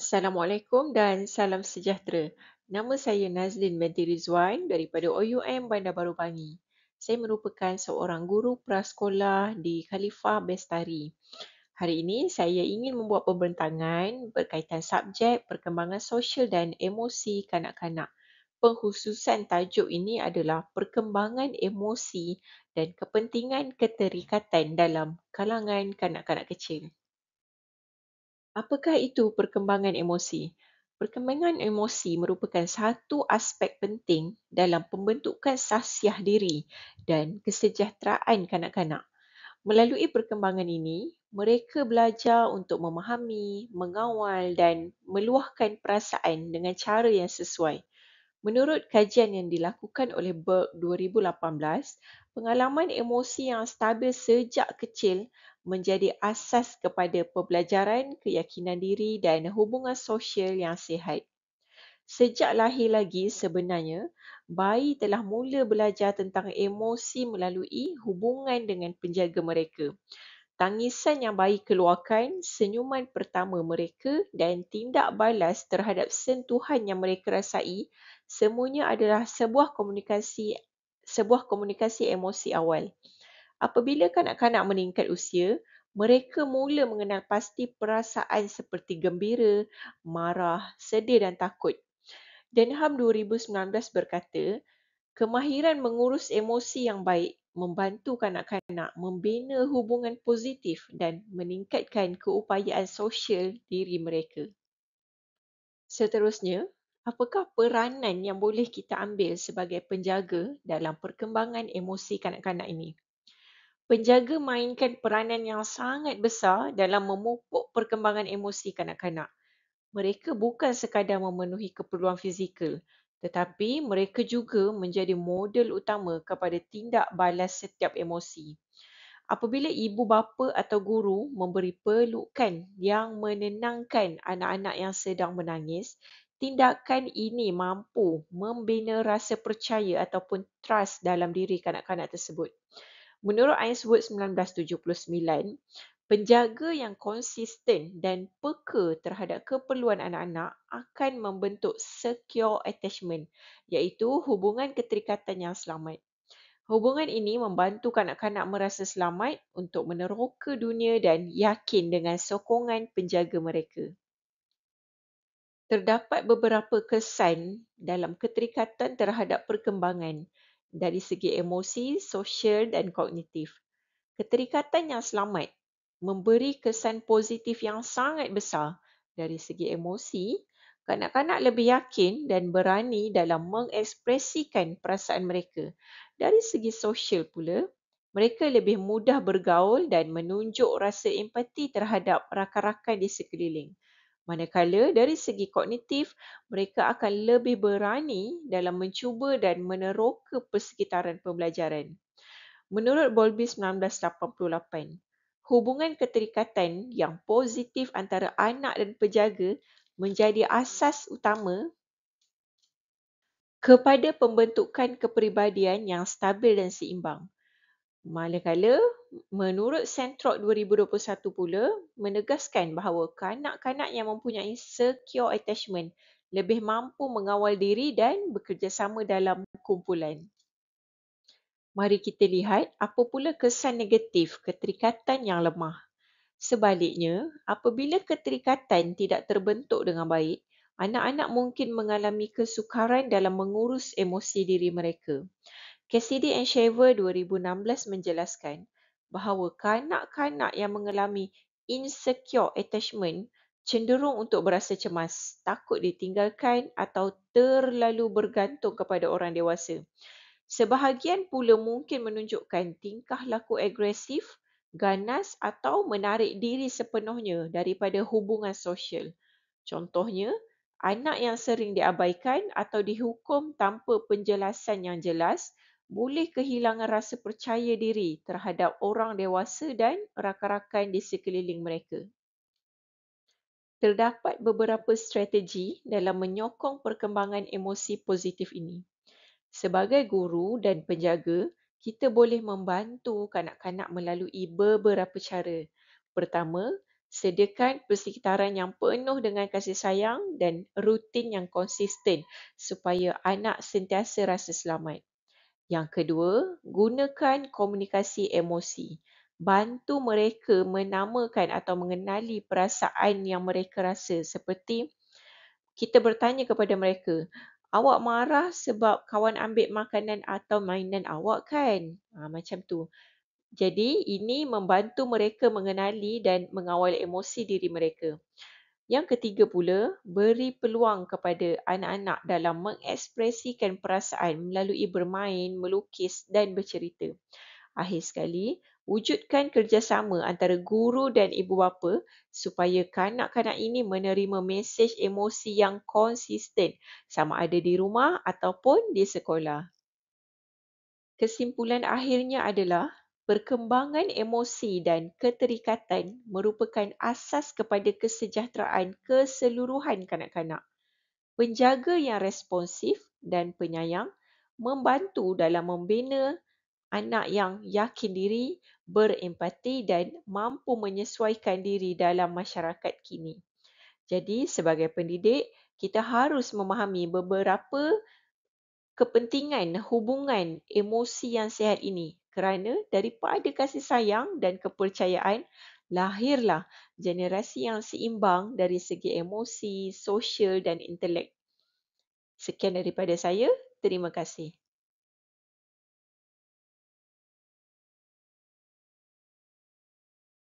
Assalamualaikum dan salam sejahtera. Nama saya Nazlin binti Rizwan daripada OUM Bandar Baru Bangi. Saya merupakan seorang guru prasekolah di Khalifah Bestari. Hari ini saya ingin membuat pembintangan berkaitan subjek perkembangan sosial dan emosi kanak-kanak. Pengkhususan tajuk ini adalah perkembangan emosi dan kepentingan keterikatan dalam kalangan kanak-kanak kecil. Apakah itu perkembangan emosi? Perkembangan emosi merupakan satu aspek penting dalam pembentukan sahsiah diri dan kesejahteraan kanak-kanak. Melalui perkembangan ini, mereka belajar untuk memahami, mengawal dan meluahkan perasaan dengan cara yang sesuai. Menurut kajian yang dilakukan oleh Berg 2018, pengalaman emosi yang stabil sejak kecil menjadi asas kepada pembelajaran, keyakinan diri dan hubungan sosial yang sihat. Sejak lahir lagi sebenarnya, bayi telah mula belajar tentang emosi melalui hubungan dengan penjaga mereka. Tangisan yang bayi keluarkan, senyuman pertama mereka dan tindak balas terhadap sentuhan yang mereka rasai, semuanya adalah sebuah komunikasi emosi awal. Apabila kanak-kanak meningkat usia, mereka mula mengenal pasti perasaan seperti gembira, marah, sedih dan takut. Denham 2019 berkata, kemahiran mengurus emosi yang baik membantu kanak-kanak membina hubungan positif dan meningkatkan keupayaan sosial diri mereka. Seterusnya, apakah peranan yang boleh kita ambil sebagai penjaga dalam perkembangan emosi kanak-kanak ini? Penjaga mainkan peranan yang sangat besar dalam memupuk perkembangan emosi kanak-kanak. Mereka bukan sekadar memenuhi keperluan fizikal, tetapi mereka juga menjadi model utama kepada tindak balas setiap emosi. Apabila ibu bapa atau guru memberi pelukan yang menenangkan anak-anak yang sedang menangis, tindakan ini mampu membina rasa percaya ataupun trust dalam diri kanak-kanak tersebut. Menurut Ainsworth 1979, penjaga yang konsisten dan peka terhadap keperluan anak-anak akan membentuk secure attachment, iaitu hubungan keterikatan yang selamat. Hubungan ini membantu kanak-kanak merasa selamat untuk meneroka dunia dan yakin dengan sokongan penjaga mereka. Terdapat beberapa kesan dalam keterikatan terhadap perkembangan dari segi emosi, sosial dan kognitif. Keterikatan yang selamat memberi kesan positif yang sangat besar dari segi emosi. Kanak-kanak lebih yakin dan berani dalam mengekspresikan perasaan mereka. Dari segi sosial pula, mereka lebih mudah bergaul dan menunjuk rasa empati terhadap rakan-rakan di sekeliling. Manakala dari segi kognitif, mereka akan lebih berani dalam mencuba dan meneroka persekitaran pembelajaran. Menurut Bowlby 1988, hubungan keterikatan yang positif antara anak dan penjaga menjadi asas utama kepada pembentukan kepribadian yang stabil dan seimbang. Manakala, menurut Centrock 2021 pula, menegaskan bahawa kanak-kanak yang mempunyai secure attachment lebih mampu mengawal diri dan bekerjasama dalam kumpulan. Mari kita lihat apa pula kesan negatif keterikatan yang lemah. Sebaliknya, apabila keterikatan tidak terbentuk dengan baik, anak-anak mungkin mengalami kesukaran dalam mengurus emosi diri mereka. Cassidy and Shaver 2016 menjelaskan bahawa kanak-kanak yang mengalami insecure attachment cenderung untuk berasa cemas, takut ditinggalkan atau terlalu bergantung kepada orang dewasa. Sebahagian pula mungkin menunjukkan tingkah laku agresif, ganas atau menarik diri sepenuhnya daripada hubungan sosial. Contohnya, anak yang sering diabaikan atau dihukum tanpa penjelasan yang jelas boleh kehilangan rasa percaya diri terhadap orang dewasa dan rakan-rakan di sekeliling mereka. Terdapat beberapa strategi dalam menyokong perkembangan emosi positif ini. Sebagai guru dan penjaga, kita boleh membantu kanak-kanak melalui beberapa cara. Pertama, Sediakan persekitaran yang penuh dengan kasih sayang dan rutin yang konsisten supaya anak sentiasa rasa selamat. Yang kedua, gunakan komunikasi emosi. Bantu mereka menamakan atau mengenali perasaan yang mereka rasa, seperti kita bertanya kepada mereka, "Awak marah sebab kawan ambil makanan atau mainan awak kan?" Macam tu. Jadi, ini membantu mereka mengenali dan mengawal emosi diri mereka. Yang ketiga pula, beri peluang kepada anak-anak dalam mengekspresikan perasaan melalui bermain, melukis dan bercerita. Akhir sekali, wujudkan kerjasama antara guru dan ibu bapa supaya kanak-kanak ini menerima mesej emosi yang konsisten sama ada di rumah ataupun di sekolah. Kesimpulan akhirnya adalah perkembangan emosi dan keterikatan merupakan asas kepada kesejahteraan keseluruhan kanak-kanak. Penjaga yang responsif dan penyayang membantu dalam membina anak yang yakin diri, berempati dan mampu menyesuaikan diri dalam masyarakat kini. Jadi, sebagai pendidik, kita harus memahami beberapa kepentingan hubungan emosi yang sihat ini, kerana daripada kasih sayang dan kepercayaan lahirlah generasi yang seimbang dari segi emosi, sosial dan intelek. Sekian daripada saya. Terima kasih.